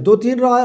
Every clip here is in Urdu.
2-3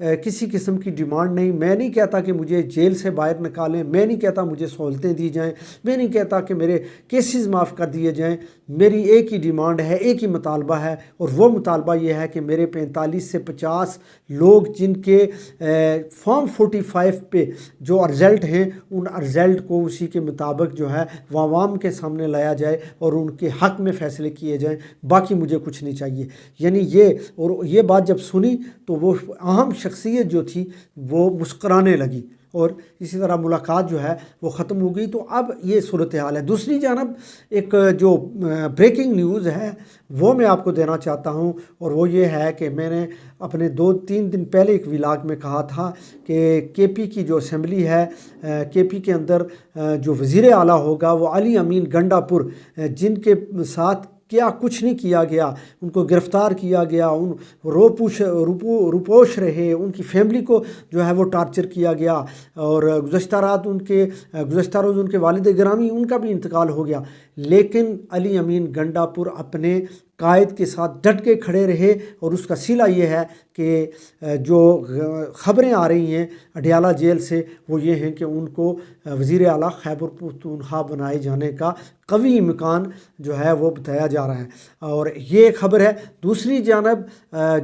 کسی قسم کی ڈیمانڈ نہیں. میں نہیں کہتا کہ مجھے جیل سے باہر نکالیں, میں نہیں کہتا مجھے سہولتیں دی جائیں, میں نہیں کہتا کہ میرے کیسز معاف کر دیے جائیں. میری ایک ہی ڈیمانڈ ہے, ایک ہی مطالبہ ہے, اور وہ مطالبہ یہ ہے کہ میرے 45 سے 50 لوگ جن کے فارم 45 پہ جو رزلٹ ہیں, ان رزلٹ کو اسی کے مطابق جو ہے وہ عوام کے سامنے لایا جائے اور ان کے حق میں فیصلے کیے جائیں. باقی مجھے کچھ نہیں چاہیے. یعنی یہ بات جب سنی تو وہ اہم شخصیت جو تھی وہ مسکرانے لگی, اور اسی طرح ملاقات جو ہے وہ ختم ہو گئی. تو اب یہ صورتحال ہے. دوسری جانب ایک جو بریکنگ نیوز ہے وہ میں آپ کو دینا چاہتا ہوں, اور وہ یہ ہے کہ میں نے اپنے 2-3 دن پہلے ایک ولاگ میں کہا تھا کہ کے پی کی جو اسمبلی ہے, کے پی کے اندر جو وزیر اعلیٰ ہوگا وہ علی امین گنڈا پور, جن کے ساتھ کیا کچھ نہیں کیا گیا, ان کو گرفتار کیا گیا, ان روپوش رہے, ان کی فیملی کو جو ہے وہ ٹارچر کیا گیا, اور گزشتہ روز ان کے والد گرامی ان کا بھی انتقال ہو گیا. لیکن علی امین گنڈا پور اپنے قائد کے ساتھ ڈٹ کے کھڑے رہے, اور اس کا صلہ یہ ہے کہ جو خبریں آ رہی ہیں اڈیالہ جیل سے وہ یہ ہیں کہ ان کو وزیر اعلیٰ خیبر پختونخوا بنائے جانے کا قوی امکان جو ہے وہ بتایا جا رہا ہے, اور یہ خبر ہے. دوسری جانب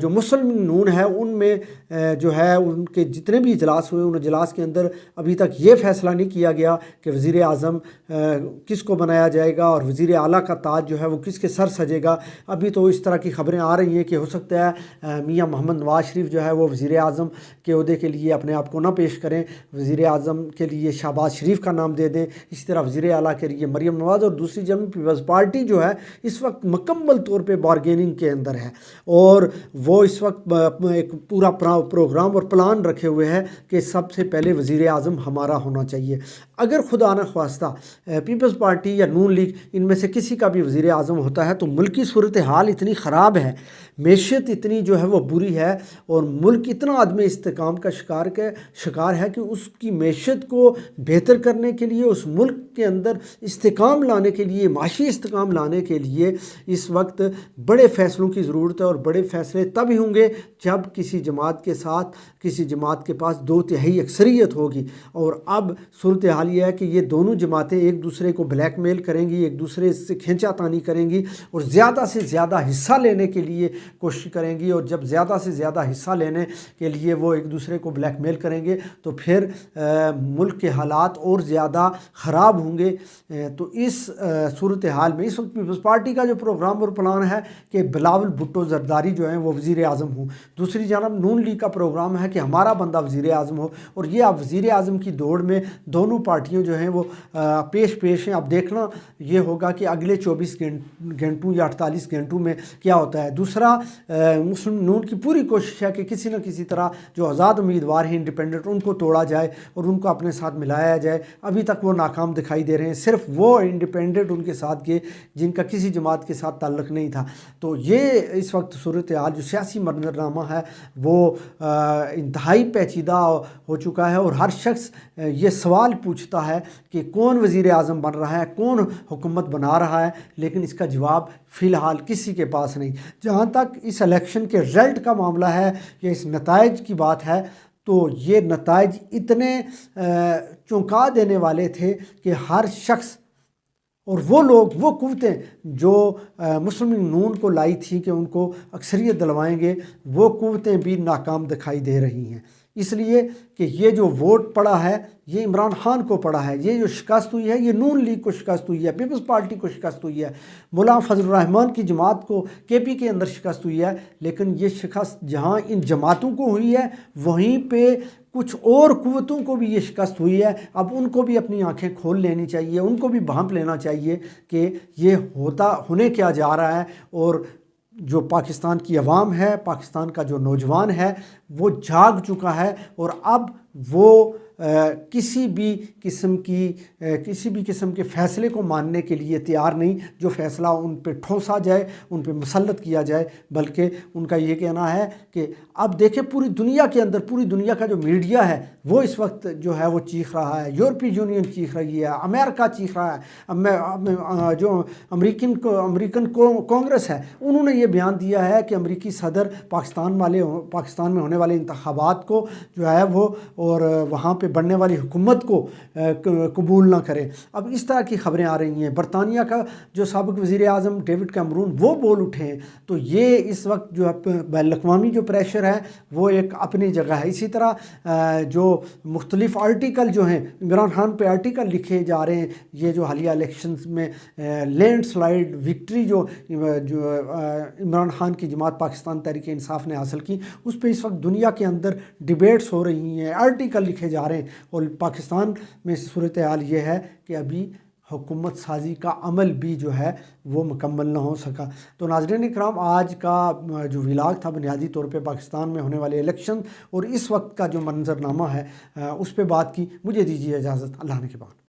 جو مسلم نون ہے ان میں جو ہے ان کے جتنے بھی اجلاس ہوئے, ان اجلاس کے اندر ابھی تک یہ فیصلہ نہیں کیا گیا کہ وزیر اعظم کس کو بنایا جائے گا اور وزیر اعلیٰ کا تاج جو ہے وہ کس کے سر سجے گا. ابھی تو اس طرح کی خبریں آ رہی ہیں کہ ہو سکتا ہے میاں محمد نواز شریف جو ہے وہ وزیر اعظم کے عہدے کے لیے اپنے آپ کو نہ پیش کریں, وزیر اعظم کے لیے شہباز شریف کا نام دے دیں. اسی طرح وزیر اعلیٰ کے لیے مریم نواز, اور دوسری جانب پیپلز پارٹی جو ہے اس وقت مکمل طور پہ بارگیننگ کے اندر ہے, اور وہ اس وقت ایک پورا پروگرام اور پلان رکھے ہوئے ہے کہ سب سے پہلے وزیر اعظم ہمارا ہونا چاہیے. اگر خدا نہ خواستہ پیپلز پارٹی یا نون لیگ ان میں سے کسی کا بھی وزیر اعظم ہوتا ہے تو ملکی صورتحال اتنی خراب ہے, معیشت اتنی جو ہے وہ بری ہے, اور ملک اتنا عدم استحکام کا شکار ہے کہ اس کی معیشت کو بہتر کرنے کے لیے, اس ملک کے اندر استحکام لانے کے لیے, معاشی استحکام لانے کے لیے اس وقت بڑے فیصلوں کی ضرورت ہے. اور بڑے فیصلے تب ہی ہوں گے جب کسی جماعت کے پاس 2/3 اکثریت ہوگی. اور اب صورتحال یہ ہے کہ یہ دونوں جماعتیں ایک دوسرے کو بلیک میل کریں گی, ایک دوسرے سے کھینچا تانی کریں گی, اور زیادہ سے زیادہ حصہ لینے کے لیے کوشش کریں گی. اور جب زیادہ سے زیادہ حصہ لینے کے لیے وہ ایک دوسرے کو بلیک میل کریں گے تو پھر ملک کے حالات اور زیادہ خراب ہوں گے. تو اس صورتحال میں اس وقت پیپلز پارٹی کا جو پروگرام اور پلان ہے کہ بلاول بھٹو زرداری جو ہیں وہ وزیر اعظم ہوں. دوسری جانب نون لیگ کا پروگرام ہے کہ ہمارا بندہ وزیر اعظم ہو, اور یہ اب وزیر اعظم کی دوڑ میں دونوں پارٹیوں جو ہیں وہ پیش ہیں. اب دیکھنا یہ ہوگا کہ اگلے 24 گھنٹوں یا 48 گھنٹوں میں کیا ہوتا ہے. دوسرا مسلم نون کی پوری کوشش ہے کہ کسی نہ کسی طرح جو آزاد امیدوار ہیں انڈیپینڈنٹ ان کو توڑا جائے اور ان کو اپنے ساتھ ملایا جائے. ابھی تک وہ ناکام دکھائی دے رہے ہیں, صرف وہ انڈیپینڈنٹ ان کے ساتھ گئے جن کا کسی جماعت کے ساتھ تعلق نہیں تھا. تو یہ اس وقت صورتحال جو سیاسی منظرنامہ ہے وہ انتہائی پیچیدہ ہو چکا ہے, اور ہر شخص یہ سوال پوچھتا ہے کہ کون وزیر اعظم بن رہا ہے, کون حکومت بنا رہا ہے, لیکن اس کا جواب فی الحال کسی کے پاس نہیں. جہاں تک اس الیکشن کے رزلٹ کا معاملہ ہے یا اس نتائج کی بات ہے تو یہ نتائج اتنے چونکا دینے والے تھے کہ ہر شخص اور وہ لوگ, وہ قوتیں جو مسلم نون کو لائی تھیں کہ ان کو اکثریت دلوائیں گے, وہ قوتیں بھی ناکام دکھائی دے رہی ہیں. اس لیے کہ یہ جو ووٹ پڑا ہے یہ عمران خان کو پڑا ہے, یہ جو شکست ہوئی ہے یہ نون لیگ کو شکست ہوئی ہے, پیپلز پارٹی کو شکست ہوئی ہے, مولانا فضل الرحمان کی جماعت کو کے پی کے اندر شکست ہوئی ہے. لیکن یہ شکست جہاں ان جماعتوں کو ہوئی ہے وہیں پہ کچھ اور قوتوں کو بھی یہ شکست ہوئی ہے. اب ان کو بھی اپنی آنکھیں کھول لینی چاہیے, ان کو بھی بھانپ لینا چاہیے کہ یہ ہونے کیا جا رہا ہے. اور جو پاکستان کی عوام ہے, پاکستان کا جو نوجوان ہے وہ جاگ چکا ہے, اور اب وہ کسی بھی قسم کے فیصلے کو ماننے کے لیے تیار نہیں جو فیصلہ ان پہ ٹھونسا جائے، ان پہ مسلط کیا جائے، بلکہ ان کا یہ کہنا ہے کہ اب دیکھیں پوری دنیا کے اندر، پوری دنیا کا جو میڈیا ہے وہ اس وقت جو ہے وہ چیخ رہا ہے، یورپی یونین چیخ رہی ہے، امریکہ چیخ رہا ہے، جو امریکن کانگریس ہے انہوں نے یہ بیان دیا ہے کہ امریکی صدر پاکستان میں ہونے والے انتخابات کو جو ہے وہ اور وہاں پہ بڑھنے والی حکومت کو قبول نہ کریں۔ اب اس طرح کی خبریں آ رہی ہیں۔ برطانیہ کا جو سابق وزیر اعظم ڈیوڈ کیمرون وہ بول اٹھے ہیں، تو یہ اس وقت جو بین الاقوامی جو پریشر ہے وہ ایک اپنی جگہ ہے۔ اسی طرح جو مختلف آرٹیکل جو ہیں عمران خان پہ آرٹیکل لکھے جا رہے ہیں، یہ جو حالیہ الیکشنز میں لینڈ سلائیڈ وکٹری جو عمران خان کی جماعت پاکستان تحریک انصاف نے حاصل کی، اس پہ اس وقت دنیا کے اندر ڈیبیٹس ہو رہی ہیں، آرٹیکل لکھے جا رہے ہیں، اور پاکستان میں صورتحال یہ ہے کہ ابھی حکومت سازی کا عمل بھی جو ہے وہ مکمل نہ ہو سکا۔ تو ناظرین اکرام، آج کا جو ولاگ تھا بنیادی طور پہ پاکستان میں ہونے والے الیکشن اور اس وقت کا جو منظرنامہ ہے اس پہ بات کی۔ مجھے دیجیے اجازت، اللہ نے کے بعد۔